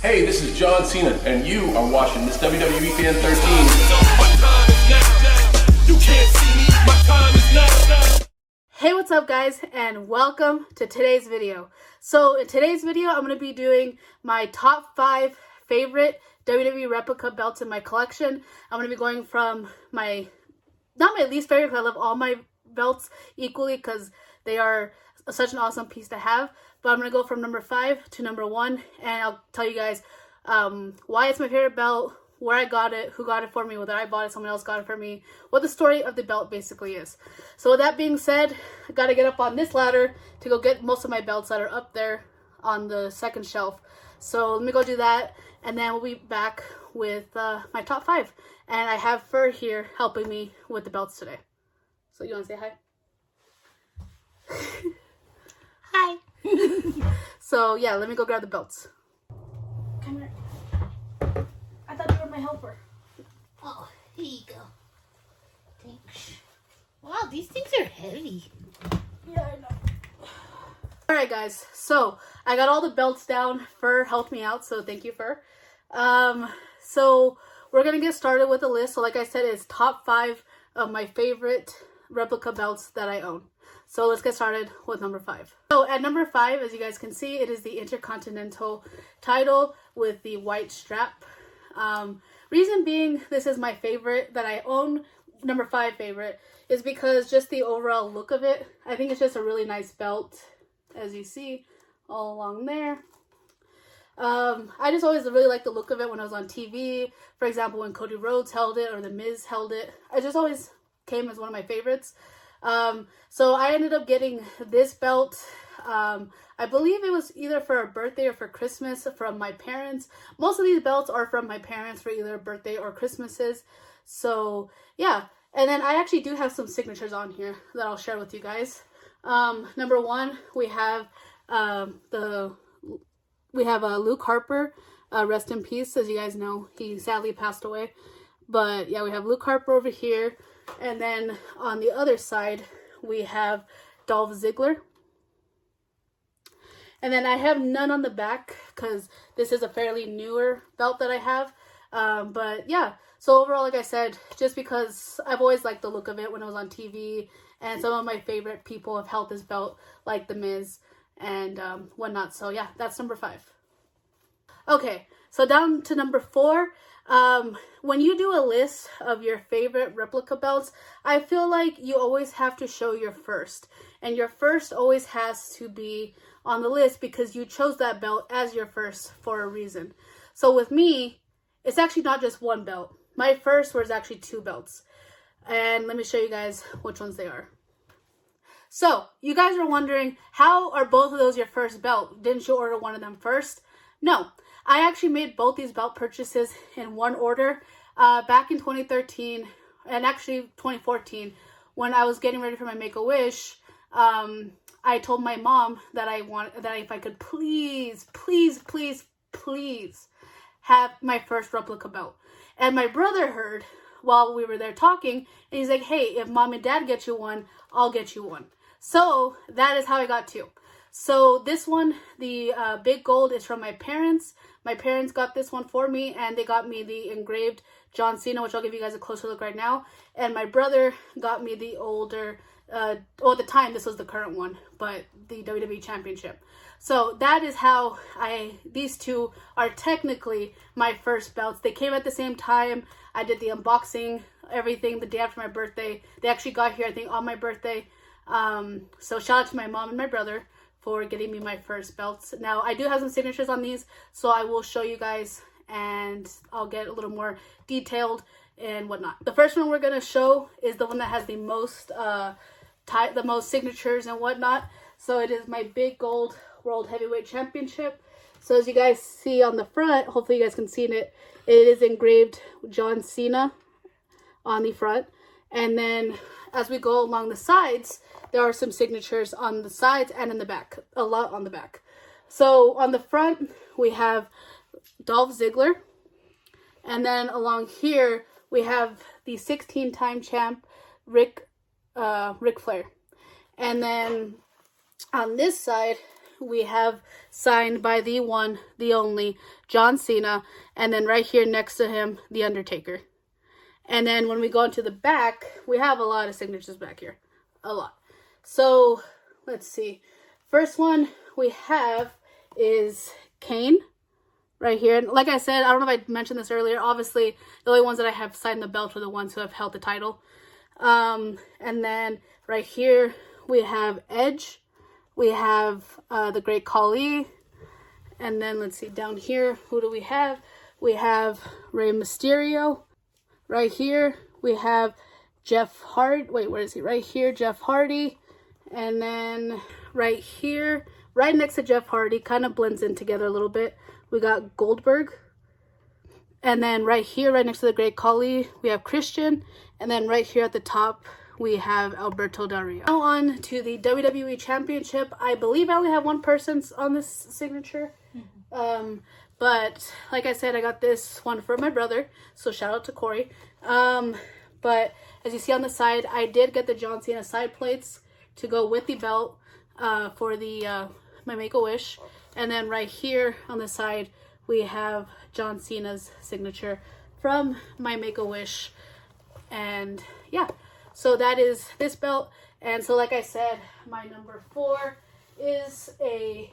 Hey, this is John Cena, and you are watching this WWE Fan 13. Hey, what's up guys, and welcome to today's video. So in today's video, I'm going to be doing my top 5 favorite WWE replica belts in my collection. I'm going to be going from not my least favorite, because I love all my belts equally because they are such an awesome piece to have. But I'm going to go from number 5 to number 1, and I'll tell you guys why it's my favorite belt, where I got it, who got it for me, whether I bought it, someone else got it for me, what the story of the belt basically is. So with that being said, I got to get up on this ladder to go get most of my belts that are up there on the second shelf. So let me go do that, and then we'll be back with my top 5. And I have Fur here helping me with the belts today. So you want to say hi? Hi. So yeah, let me go grab the belts. Come here. I thought you were my helper. Oh, here you go. Thanks. Wow, these things are heavy. Yeah, I know. Alright guys, so I got all the belts down. Fur helped me out, so thank you, Fur. So we're going to get started with the list. So like I said, it's top 5 of my favorite replica belts that I own. So let's get started with number 5. So at number 5, as you guys can see, it is the Intercontinental title with the white strap. Reason being, this is my favorite that I own, number 5 favorite, is because just the overall look of it. I think it's just a really nice belt, as you see all along there. I just always really liked the look of it when I was on TV. For example, when Cody Rhodes held it or The Miz held it. It just always came as one of my favorites. So I ended up getting this belt. I believe it was either for a birthday or for Christmas from my parents. Most of these belts are from my parents for either a birthday or Christmases. So yeah, and then I actually do have some signatures on here that I'll share with you guys. Number 1, we have Luke Harper, rest in peace. As you guys know, he sadly passed away. But yeah, we have Luke Harper over here. And then on the other side, we have Dolph Ziggler. And then I have none on the back because this is a fairly newer belt that I have. But yeah, so overall, like I said, just because I've always liked the look of it when it was on TV. And some of my favorite people have held this belt, like The Miz and whatnot. So yeah, that's number 5. Okay, so down to number 4. When you do a list of your favorite replica belts, I feel like you always have to show your first. And your first always has to be on the list because you chose that belt as your first for a reason. So with me, it's actually not just one belt. My first was actually 2 belts. And let me show you guys which ones they are. So, you guys are wondering, how are both of those your first belt? Didn't you order one of them first? No. I actually made both these belt purchases in one order back in 2013 and actually 2014 when I was getting ready for my Make-A-Wish. I told my mom that that if I could please have my first replica belt. And my brother heard while we were there talking, and he's like, hey, if mom and dad get you one, I'll get you one. So that is how I got 2. So this one, the big gold, is from my parents. My parents got this one for me, and they got me the engraved John Cena, which I'll give you guys a closer look right now. And my brother got me the older, at the time, this was the current one, but the WWE Championship. So that is how these 2 are technically my first belts. They came at the same time. I did the unboxing, everything, the day after my birthday. They actually got here, I think, on my birthday. So shout out to my mom and my brother for getting me my first belts. Now, I do have some signatures on these, so I will show you guys, and I'll get a little more detailed and whatnot. The first one we're going to show is the one that has the most signatures and whatnot. So it is my big gold World Heavyweight Championship. So as you guys see on the front, hopefully you guys can see it, it is engraved John Cena on the front. And then as we go along the sides, there are some signatures on the sides and in the back, a lot on the back. So on the front, we have Dolph Ziggler. And then along here, we have the 16-time champ, Ric Flair. And then on this side, we have signed by the one, the only, John Cena. And then right here next to him, The Undertaker. And then when we go into the back, we have a lot of signatures back here. A lot. So, let's see. First one we have is Kane. Right here. And like I said, I don't know if I mentioned this earlier. Obviously, the only ones that I have signed the belt are the ones who have held the title. And then right here, we have Edge. We have the Great Khali. And then let's see, down here, who do we have? We have Rey Mysterio. Right here, we have Jeff Hardy. Wait, where is he? Right here, Jeff Hardy. And then right here, right next to Jeff Hardy, kind of blends in together a little bit, we got Goldberg. And then right here, right next to the Great Khali, we have Christian. And then right here at the top, we have Alberto Del Rio. Now on to the WWE Championship. I believe I only have one person on this signature. But like I said, I got this one for my brother. So shout out to Corey. But as you see on the side, I did get the John Cena side plates to go with the belt for the my Make-A-Wish. And then right here on the side, we have John Cena's signature from my Make-A-Wish. And yeah, so that is this belt. And so like I said, my number 4 is a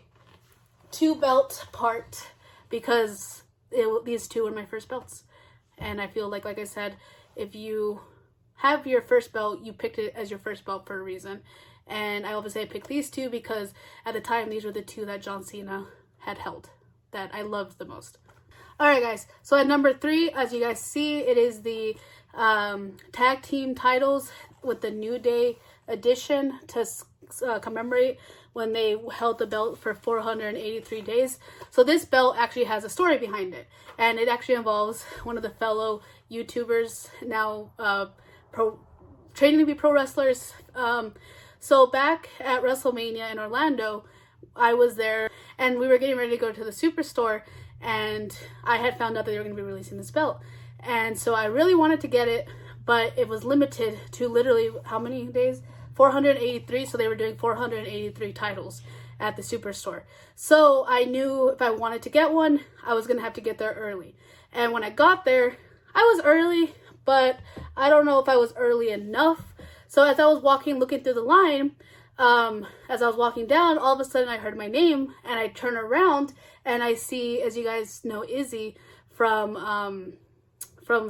2-belt part because these two were my first belts. And I feel like I said, if you have your first belt, you picked it as your first belt for a reason. And I obviously picked these two because at the time, these were the two that John Cena had held that I loved the most. Alright guys, so at number 3, as you guys see, it is the tag team titles with the New Day edition to commemorate when they held the belt for 483 days. So this belt actually has a story behind it. And it actually involves one of the fellow YouTubers now training to be pro wrestlers. So back at WrestleMania in Orlando, I was there and we were getting ready to go to the Superstore, and I had found out that they were going to be releasing this belt. And so I really wanted to get it, but it was limited to literally how many days? 483. So they were doing 483 titles at the Superstore. So I knew if I wanted to get one, I was going to have to get there early. And when I got there, I was early, but I don't know if I was early enough. So as I was walking, looking through the line, as I was walking down, all of a sudden I heard my name, and I turn around and I see, as you guys know, Izzy from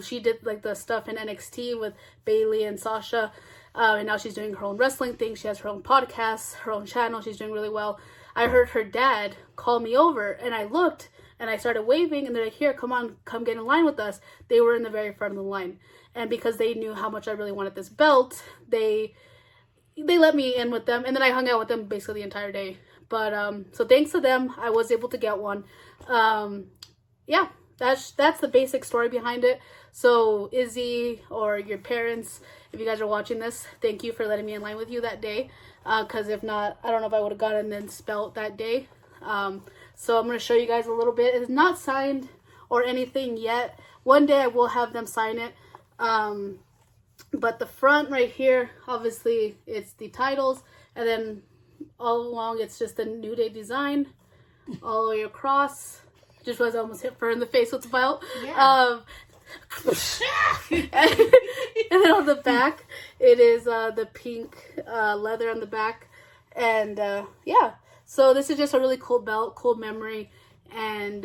she did like the stuff in NXT with Bailey and Sasha, and now she's doing her own wrestling thing. She has her own podcast, her own channel. She's doing really well. I heard her dad call me over, and I looked and I started waving, and they're like, "Here, come on, come get in line with us." They were in the very front of the line. And because they knew how much I really wanted this belt, they let me in with them. And then I hung out with them basically the entire day. But so thanks to them, I was able to get one. Yeah, that's the basic story behind it. So Izzy or your parents, if you guys are watching this, thank you for letting me in line with you that day. Because if not, I don't know if I would have gotten this belt that day. So I'm going to show you guys a little bit. It's not signed or anything yet. One day I will have them sign it. But the front right here, obviously it's the titles, and then all along it's just the New Day design all the way across. Just was almost hit her in the face with the belt. Yeah. And then on the back it is the pink leather on the back. And yeah, so this is just a really cool belt, cool memory. And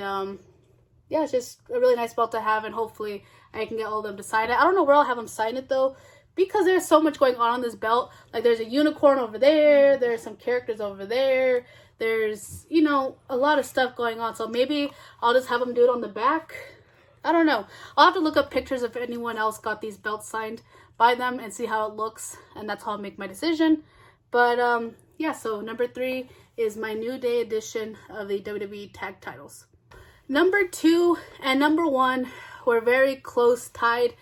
yeah, it's just a really nice belt to have, and hopefully I can get all of them to sign it. I don't know where I'll have them sign it though, because there's so much going on this belt. Like there's a unicorn over there, there's some characters over there, there's, you know, a lot of stuff going on. So maybe I'll just have them do it on the back. I don't know. I'll have to look up pictures if anyone else got these belts signed by them and see how it looks, and that's how I'll make my decision. But yeah, so number 3 is my New Day edition of the WWE tag titles. Number 2 and number 1 were very close tied,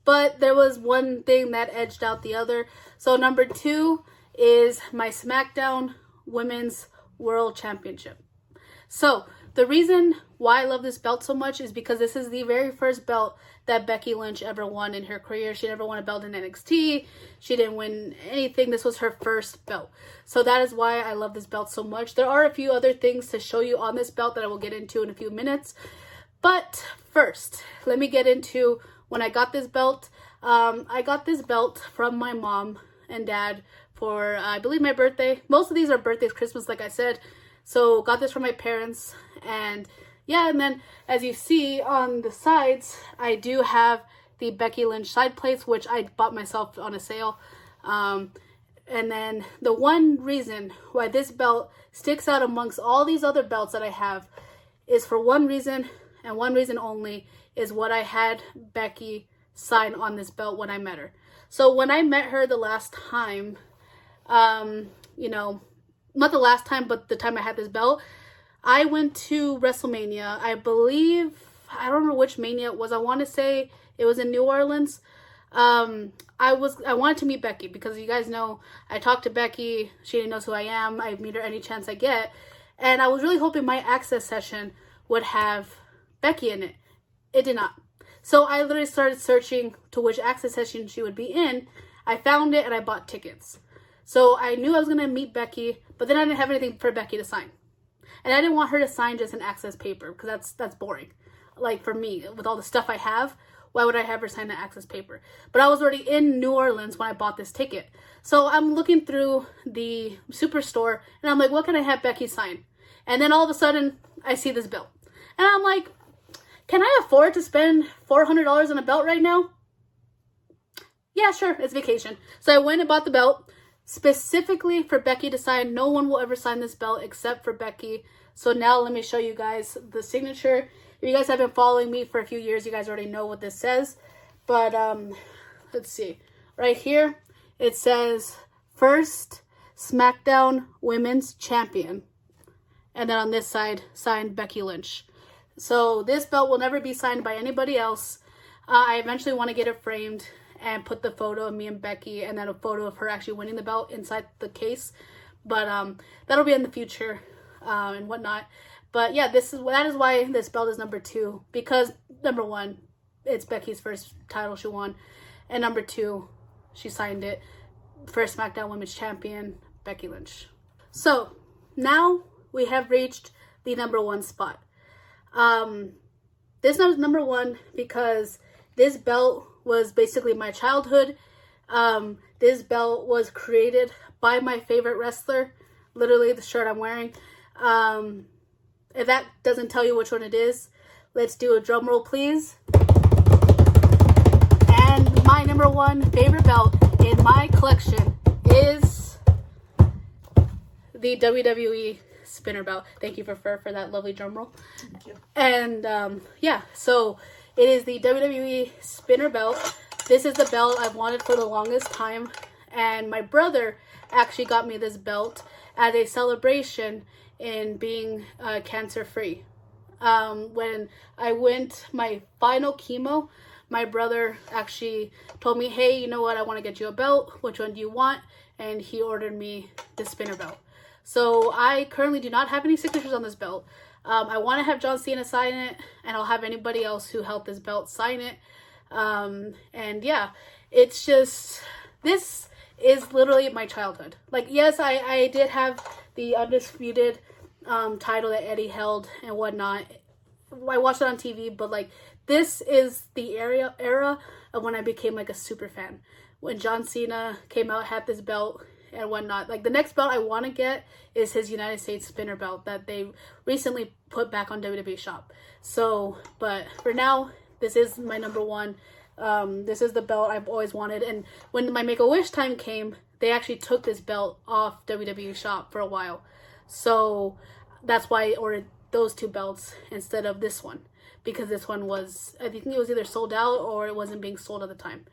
but there was one thing that edged out the other. So number 2 is my SmackDown Women's World Championship. So the reason why I love this belt so much is because this is the very first belt that Becky Lynch ever won in her career. She never won a belt in NXT. She didn't win anything. This was her first belt. So that is why I love this belt so much. There are a few other things to show you on this belt that I will get into in a few minutes. But first, let me get into when I got this belt. I got this belt from my mom and dad for, I believe, my birthday. Most of these are birthdays, Christmas, like I said. So got this from my parents, and yeah, and then as you see on the sides, I do have the Becky Lynch side plates, which I bought myself on a sale. And then the one reason why this belt sticks out amongst all these other belts that I have is for one reason, and one reason only, is what I had Becky sign on this belt when I met her. So when I met her the last time, you know, not the last time, but the time I had this belt, I went to WrestleMania. I believe, I don't know which Mania it was. I want to say it was in New Orleans. I wanted to meet Becky because you guys know I talked to Becky. She knows who I am. I meet her any chance I get. And I was really hoping my access session would have Becky in it. It did not. So I literally started searching to which access session she would be in. I found it and I bought tickets. So I knew I was going to meet Becky, but then I didn't have anything for Becky to sign. And I didn't want her to sign just an access paper because that's boring. Like for me, with all the stuff I have, why would I have her sign an access paper? But I was already in New Orleans when I bought this ticket. So I'm looking through the Superstore and I'm like, what can I have Becky sign? And then all of a sudden I see this belt. And I'm like, can I afford to spend $400 on a belt right now? Yeah, sure, it's vacation. So I went and bought the belt specifically for Becky to sign. No one will ever sign this belt except for Becky. So now let me show you guys the signature. If you guys have been following me for a few years, you guys already know what this says. But let's see. Right here, it says First SmackDown Women's Champion. And then on this side, signed Becky Lynch. So this belt will never be signed by anybody else. I eventually want to get it framed and put the photo of me and Becky and then a photo of her actually winning the belt inside the case. But that'll be in the future and whatnot. But yeah, that is why this belt is number 2. Because number 1, it's Becky's first title she won. And number 2, she signed it. First SmackDown Women's Champion, Becky Lynch. So now we have reached the number 1 spot. This is number 1 because this belt was basically my childhood. This belt was created by my favorite wrestler. Literally the shirt I'm wearing. If that doesn't tell you which one it is, let's do a drum roll, please. And my number 1 favorite belt in my collection is the WWE spinner belt. Thank you for that lovely drum roll. Thank you. And yeah, so it is the WWE spinner belt. This is the belt I've wanted for the longest time, and my brother actually got me this belt as a celebration in being cancer free. When I went my final chemo, my brother actually told me, hey, you know what, I want to get you a belt. Which one do you want? And he ordered me the spinner belt. So I currently do not have any signatures on this belt. I want to have John Cena sign it, and I'll have anybody else who held this belt sign it. And yeah, it's just, this is literally my childhood. Like, yes, I did have the undisputed title that Eddie held and whatnot. I watched it on TV, but like, this is the era of when I became like a super fan. When John Cena came out, had this belt and whatnot. Like, the next belt I want to get is his United States spinner belt that they recently put back on WWE Shop. So, but for now, this is my number 1. This is the belt I've always wanted. And when my Make-A-Wish time came, they actually took this belt off WWE Shop for a while. So that's why I ordered those 2 belts instead of this one. Because this one was, I think it was either sold out or it wasn't being sold at the time.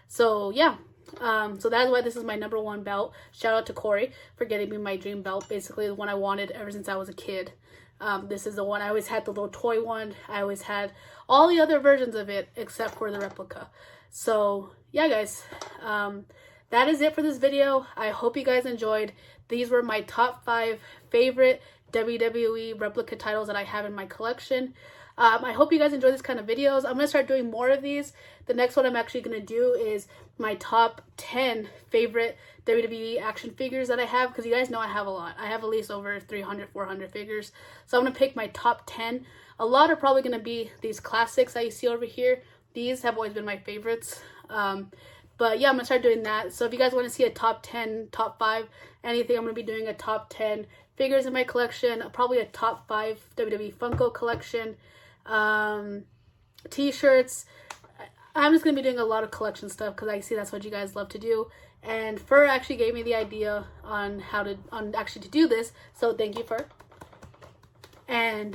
So yeah. So that's why this is my number 1 belt. Shout out to Corey for getting me my dream belt. Basically the one I wanted ever since I was a kid. This is the one. I always had the little toy one. I always had all the other versions of it except for the replica. So yeah, guys, that is it for this video. I hope you guys enjoyed. These were my top 5 favorite WWE replica titles that I have in my collection. I hope you guys enjoy this kind of videos. I'm going to start doing more of these. The next one I'm actually going to do is my top 10 favorite WWE action figures that I have, because you guys know I have a lot. I have at least over 300, 400 figures. So I'm going to pick my top 10. A lot are probably going to be these classics that you see over here. These have always been my favorites. But yeah, I'm going to start doing that. So if you guys want to see a top 10, top 5, anything, I'm going to be doing a top 10 figures in my collection. Probably a top 5 WWE Funko collection. T-shirts. I'm just going to be doing a lot of collection stuff because I see that's what you guys love to do. And Fur actually gave me the idea on how to actually to do this. So thank you, Fur. And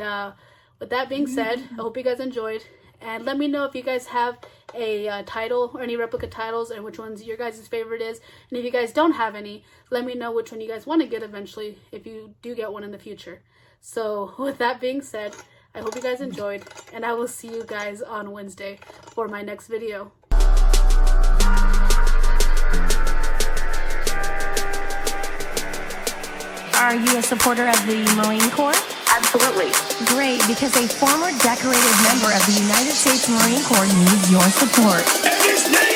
with that being said, I hope you guys enjoyed. And let me know if you guys have a title or any replica titles and which ones your guys' favorite is. And if you guys don't have any, let me know which one you guys want to get eventually if you do get one in the future. So with that being said, I hope you guys enjoyed, and I will see you guys on Wednesday for my next video. Are you a supporter of the Marine Corps? Absolutely. Great, because a former decorated member of the United States Marine Corps needs your support. And his name